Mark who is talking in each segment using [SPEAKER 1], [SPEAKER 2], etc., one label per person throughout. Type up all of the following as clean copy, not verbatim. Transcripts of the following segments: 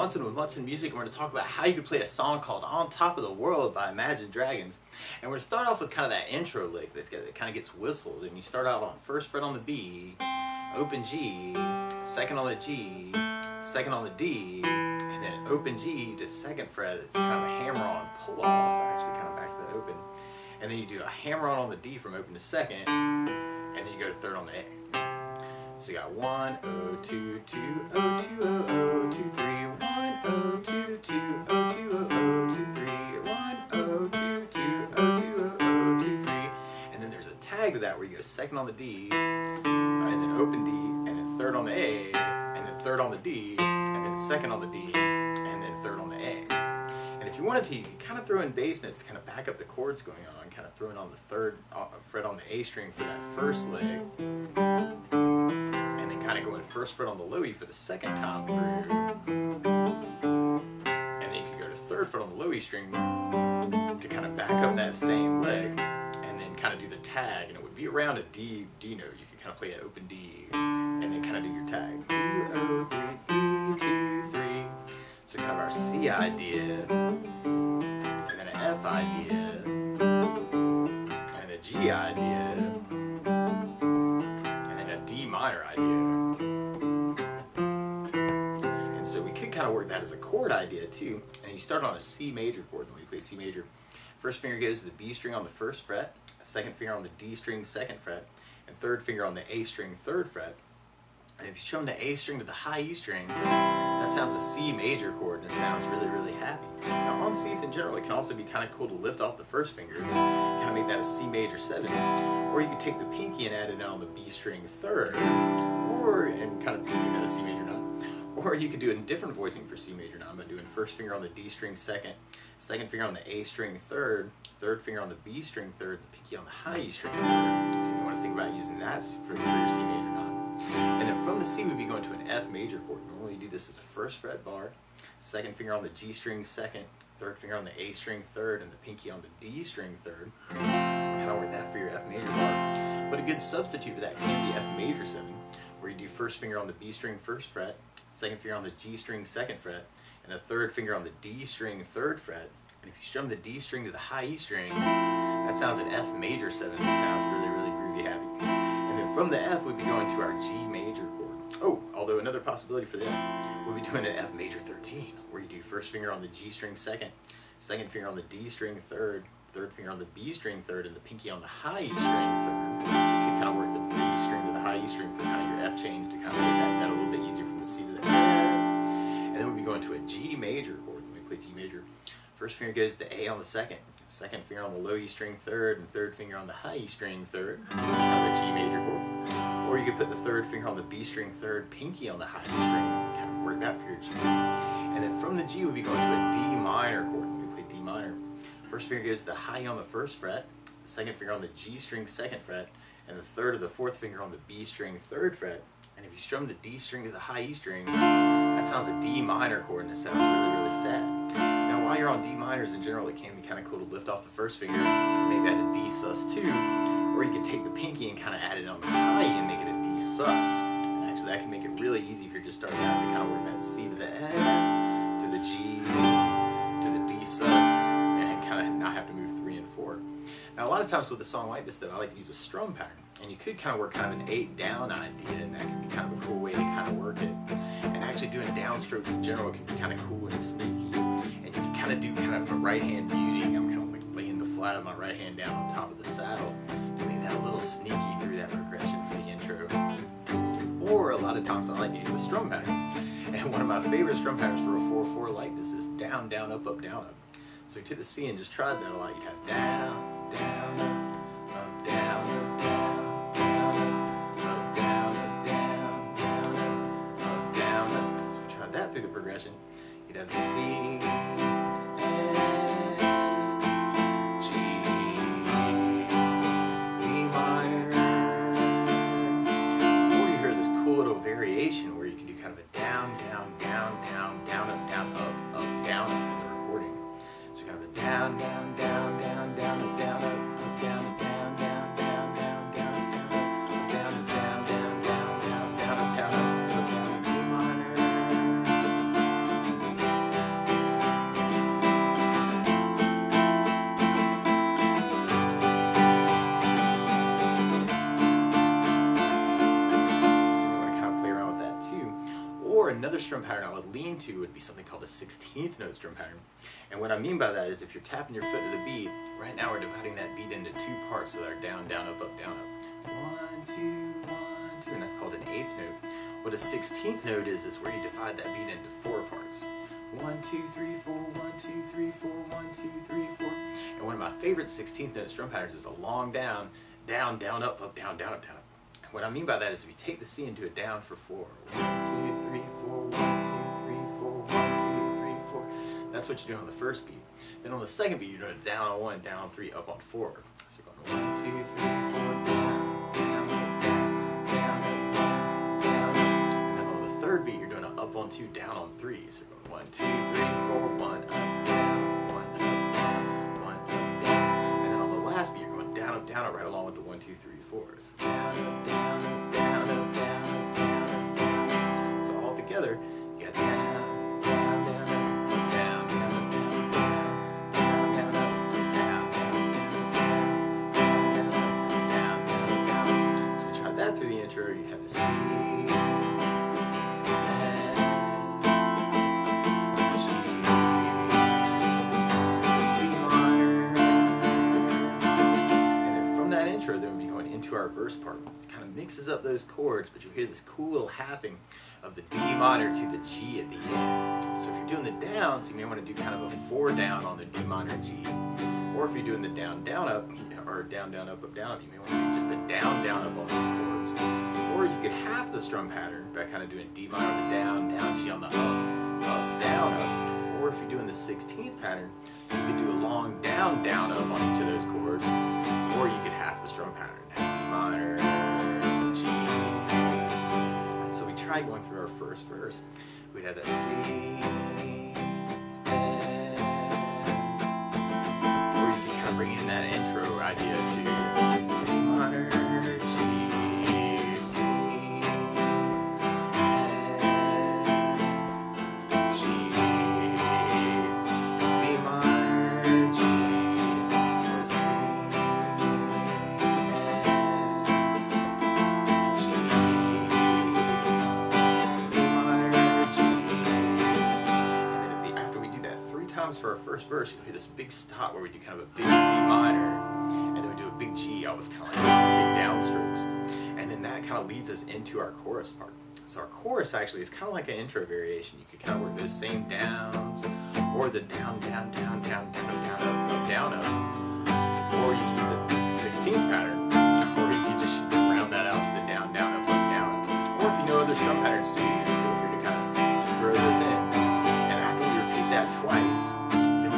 [SPEAKER 1] Munson with Munson Music, and we're going to talk about how you can play a song called On Top of the World by Imagine Dragons. And we're going to start off with kind of that intro lick that kind of gets whistled, and you start out on first fret on the B, open G, second on the G, second on the D, and then open G to second fret. It's kind of a hammer-on pull-off, actually kind of back to the open. And then you do a hammer-on on the D from open to second, and then you go to third on the A. So you got 1, 0, 2, 2, 0, 2, 0, 0, 2, 3, 1, 0, 2, 2, 0, 2, 0, 0, 2, 3, 1, 0, 2, 2, 0, 2, 0, 2, 3. And then there's a tag to that where you go second on the D, and then open D, and then third on the A, and then third on the D, and then second on the D, and then third on the A. And if you wanted to, you could kind of throw in bass notes to kind of back up the chords going on, kind of throwing on the third fret on the A string for that first lick, kind of going first fret on the low E for the second time through, and then you could go to third fret on the low E string to kind of back up that same lick, and then kind of do the tag, and it would be around a D note. You could kind of play an open D, and then kind of do your tag 2 0 3 3 2 3. So kind of our C idea, and then an F idea, and a G idea, and then a D minor idea. Kind of work that as a chord idea too, and you start on a C major chord. When you play C major, first finger goes to the B string on the first fret, second finger on the D string second fret, and third finger on the A string third fret. And if you strum the A string to the high E string, that sounds a C major chord, and it sounds really, really happy. Now on C's in general, it can also be kind of cool to lift off the first finger, kind of make that a C major 7, or you could take the pinky and add it on the B string third, and kind of make that a C major 9. Or you could do it in different voicing for C major 9 by doing first finger on the D string second, second finger on the A string third, third finger on the B string third, the pinky on the high E string third. So you want to think about using that for your C major 9. And then from the C we'd be going to an F major chord. Normally you do this as a first fret bar, second finger on the G string second, third finger on the A string third, and the pinky on the D string third. Kind of work that for your F major bar. But a good substitute for that can be F major 7, where you do first finger on the B string first fret, second finger on the G string second fret, and the third finger on the D string third fret. And if you strum the D string to the high E string, that sounds an F major 7. It sounds really, really groovy happy. And then from the F, we'd be going to our G major chord. Oh, although another possibility for the F, we'd be doing an F major 13, where you do first finger on the G string second, second finger on the D string third, third finger on the B string third, and the pinky on the high E string third. So you can kind of work the B string to the high E string for kind of your F change to kind of make that a little bit easier from the C to the F. And then we'll be going to a G major chord. When we play G major, first finger goes to A on the second, second finger on the low E string third, and third finger on the high E string third. Kind of a G major chord. Or you could put the third finger on the B string third, pinky on the high E string, kind of work that for your G. And then from the G we'll be going to a D minor chord. When we play D minor, first finger goes to the high E on the first fret, the second finger on the G string second fret, and the third or the fourth finger on the B string third fret. And if you strum the D string to the high E string, that sounds a D minor chord, and it sounds really, really sad. Now while you're on D minors in general, it can be kind of cool to lift off the first finger, make that a D sus2, or you can take the pinky and kind of add it on the high E and make it a D sus. And actually that can make it really easy if you're just starting out to kind of work that C to the F, to the G, to the D sus, and kind of not have to move 3 and 4. Now a lot of times with a song like this though, I like to use a strum pattern. And you could kind of work kind of an 8 down idea, and that can be kind of a cool way to kind of work it. And actually doing downstrokes in general can be kind of cool and sneaky. And you can kind of do kind of a right hand muting. I'm kind of like laying the flat of my right hand down on top of the saddle, doing that a little sneaky through that progression for the intro. Or a lot of times I like to use a strum pattern. And one of my favorite strum patterns for a 4/4 like this is down, down, up, up, down, up. So we took the C and just tried that a lot. You'd have down, down, up, down, up, down. Through the progression, you'd have C, F, G, D minor, or you hear this cool little variation where you can do kind of a down, down, down, down, down, up, down, up, down, up in the recording. So kind of a down, down, down, down, down, up, down, up, down, up, down, down, down, down, down, up, down, up, down, down, down, down, down, up, down, up, down, up, down, D minor. other strum pattern I would lean to would be something called a 16th note strum pattern. And what I mean by that is if you're tapping your foot to the beat, right now we're dividing that beat into two parts with our down, down, up, down, up. 1, 2, 1, 2, and that's called an 8th note. What a 16th note is where you divide that beat into 4 parts. 1, 2, 3, 4, 1, 2, 3, 4, 1, 2, 3, 4. And one of my favorite 16th note strum patterns is a long down, down, down, up, down, down, up, down, up. And what I mean by that is if you take the C and do it down for 4. 1, 2, 3, 4, 1, 2, 3, 4, 1, 2, 3, 4. That's what you're doing on the first beat. Then on the second beat, you're doing it down on 1, down on 3, up on 4. So you're going 1, 2, 3, 4, down, down, down, down, down, down. And then on the third beat, you're doing an up on 2, down on 3. So you're going 1, 2, 3, 4, 1, up, down, 1, up, down, 1, up, down. And then on the last beat, you're going down, up, right along with the 1, 2, 3, 4s. Down, up, down, up, down, up, down, up, down, up, down. So all together, you got down, down, down, up, down, down, up, down, down, down, down, up, down, down, down, down, down, down, down. So we tried that through the intro. You have the C. Then we'll be going into our verse part. It kind of mixes up those chords, but you'll hear this cool little halving of the D minor to the G at the end. So if you're doing the downs, you may want to do kind of a 4 down on the D minor G. Or if you're doing the down, down, up, or down, down, up, down, up, you may want to do just the down, down, up on those chords. Or you could half the strum pattern by kind of doing D minor on the down, down, G on the up, down, up. Or if you're doing the 16th pattern, you could do a long down, down, up on each of those chords. Or you could half the strum pattern, have D minor, G. And so we tried going through our first verse. We'd have that C, or you could kind of bring in that intro idea too. D minor, G, C, G, D minor, G. For our first verse, you'll hear this big stop where we do kind of a big D minor, and then we do a big G, almost kind of like big down strokes. And then that kind of leads us into our chorus part. So our chorus actually is kind of like an intro variation. You could kind of work those same downs, or the down, down, down, down, down, down, up, down, up. Or you can do the 16th pattern, or you can just round that out to the down, down, up, down, up. Or if you know other strum patterns too, you can feel free to kind of throw those in. And after we repeat that twice,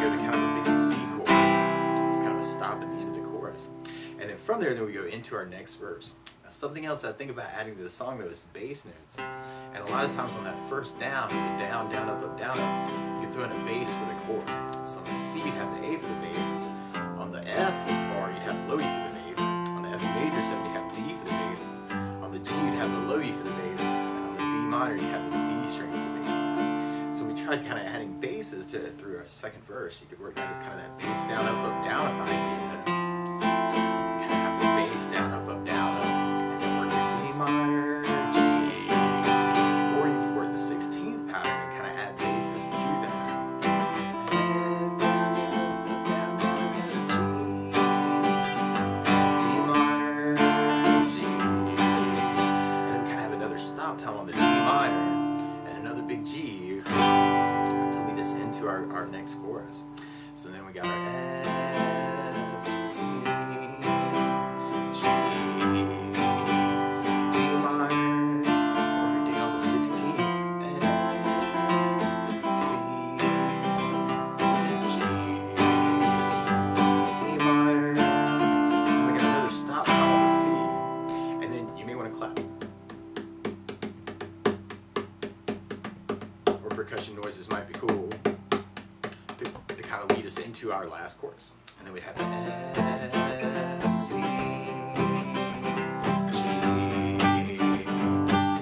[SPEAKER 1] go to kind of a big C chord. It's kind of a stop at the end of the chorus. And then from there, then we go into our next verse. Now, something else I think about adding to the song, though, is bass notes. And a lot of times on that first down, the down, down, up, down, up, you can throw in a bass for the chord. So on the C, you'd have the A for the bass. On the F bar, you'd have the low E for the bass. On the F major 7, you'd have D for the bass. On the G, you'd have the low E for the bass. And on the D minor, you'd have the D string for the bass. So we tried kind of adding basses through our second verse. You could work that as kind of that bass down, up, idea. Kind of have the bass down, up, down, up. And then work the D minor, G. Or you could work the 16th pattern and kind of add basses to that. And down, D minor, G. And then we kind of have another stop time on the D minor and another big G. Into our next chorus. So then we got our F, C, G, D minor, or if you're doing on the 16th, F, C, G, D minor, and we got another stop time on the C, and then you may want to clap. Or percussion noises might be cool. Kind of lead us into our last chorus. And then we'd have the F, C, G,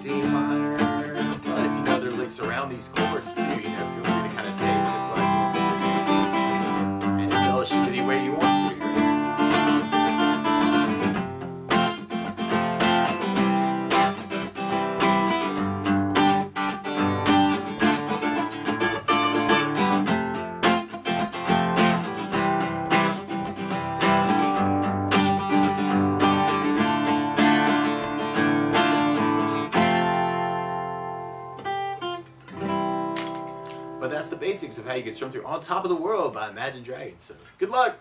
[SPEAKER 1] D minor. But if you know there are licks around these chords too, feel free to kind of take this lesson and embellish it any way you want to. of how you can strum through On Top of the World by Imagine Dragons. So good luck!